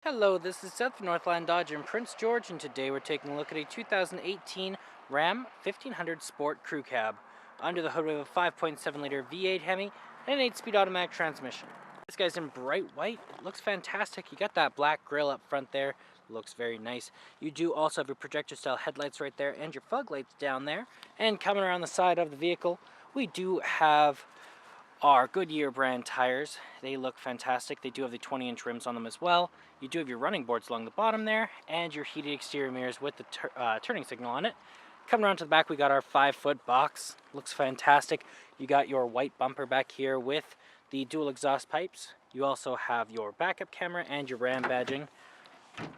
Hello, this is Seth from Northland Dodge in Prince George, and today we're taking a look at a 2018 Ram 1500 Sport Crew Cab. Under the hood we have a 5.7 liter V8 Hemi and an 8-speed automatic transmission. This guy's in bright white. It looks fantastic. You got that black grille up front there. Looks very nice. You do also have your projector style headlights right there and your fog lights down there. And coming around the side of the vehicle, we do have our Goodyear brand tires. They look fantastic. They do have the 20-inch rims on them as well. You do have your running boards along the bottom there and your heated exterior mirrors with the turning signal on it. Coming around to the back, we got our 5-foot box. Looks fantastic. You got your white bumper back here with the dual exhaust pipes. You also have your backup camera and your Ram badging.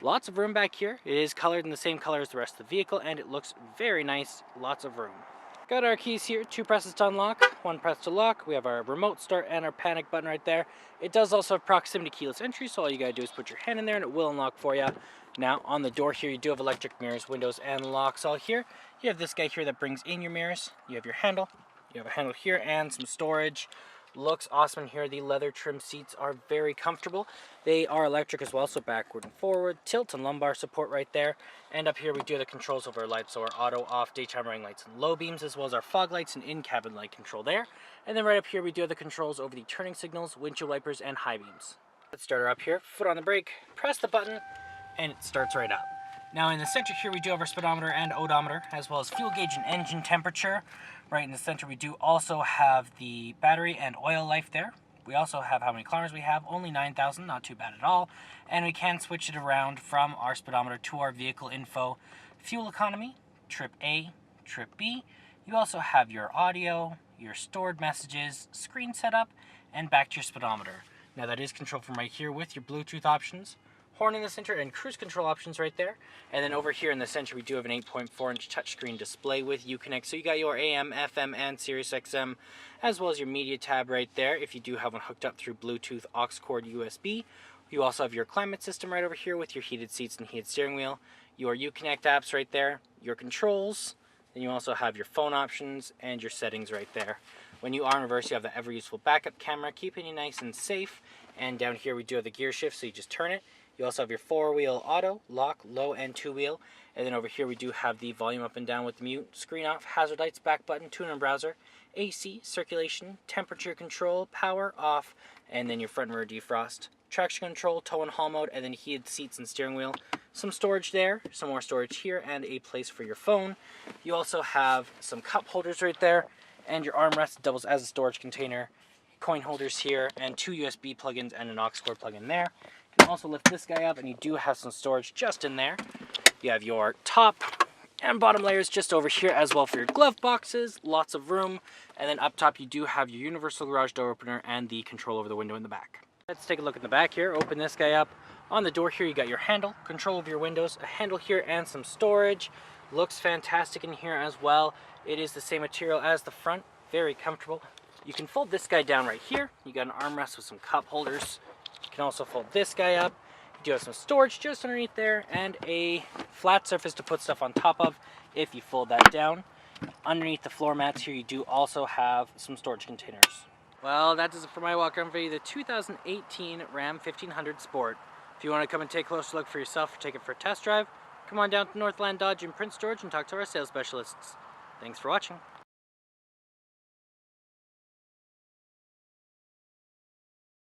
Lots of room back here. It is colored in the same color as the rest of the vehicle and it looks very nice. Lots of room. Got our keys here, 2 presses to unlock, 1 press to lock. We have our remote start and our panic button right there. It does also have proximity keyless entry, so all you gotta do is put your hand in there and it will unlock for you. Now on the door here, you do have electric mirrors, windows, and locks all here. You have this guy here that brings in your mirrors. You have your handle. You have a handle here and some storage. Looks awesome in here. The leather trim seats are very comfortable. They are electric as well, so backward and forward, tilt and lumbar support right there. And up here we do have the controls over our lights, so our auto, off, daytime running lights and low beams, as well as our fog lights and in-cabin light control there. And then right up here we do have the controls over the turning signals, windshield wipers, and high beams. Let's start her up here. Foot on the brake, press the button, and it starts right up. Now in the center here we do have our speedometer and odometer, as well as fuel gauge and engine temperature. Right in the center we do also have the battery and oil life there. We also have how many kilometers we have, only 9,000, not too bad at all. And we can switch it around from our speedometer to our vehicle info. Fuel economy, trip A, trip B. You also have your audio, your stored messages, screen setup, and back to your speedometer. Now that is controlled from right here with your Bluetooth options. Horn in the center and cruise control options right there. And then over here in the center we do have an 8.4-inch touchscreen display with Uconnect. So you got your AM, FM, and Sirius XM, as well as your media tab right there if you do have one hooked up through Bluetooth, aux cord, USB. You also have your climate system right over here with your heated seats and heated steering wheel. Your Uconnect apps right there, your controls. Then you also have your phone options and your settings right there. When you are in reverse, you have the ever useful backup camera, keeping you nice and safe. And down here we do have the gear shift, so you just turn it. You also have your 4-wheel auto, lock, low, and 2-wheel. And then over here we do have the volume up and down with mute, screen off, hazard lights, back button, tune and browser, AC, circulation, temperature control, power off, and then your front and rear defrost. Traction control, tow and haul mode, and then heated seats and steering wheel. Some storage there, some more storage here, and a place for your phone. You also have some cup holders right there, and your armrest doubles as a storage container. Coin holders here, and 2 USB plugins and an aux cord plug-in there. You can also lift this guy up and you do have some storage just in there. You have your top and bottom layers just over here as well for your glove boxes, lots of room. And then up top you do have your universal garage door opener and the control over the window in the back. Let's take a look in the back here. Open this guy up. On the door here you got your handle, control over your windows, a handle here, and some storage. Looks fantastic in here as well. It is the same material as the front, very comfortable. You can fold this guy down right here. You got an armrest with some cup holders. You can also fold this guy up. You do have some storage just underneath there and a flat surface to put stuff on top of if you fold that down. Underneath the floor mats here you do also have some storage containers. Well, that does it for my walk around video, the 2018 Ram 1500 Sport. If you want to come and take a closer look for yourself or take it for a test drive, come on down to Northland Dodge in Prince George and talk to our sales specialists. Thanks for watching.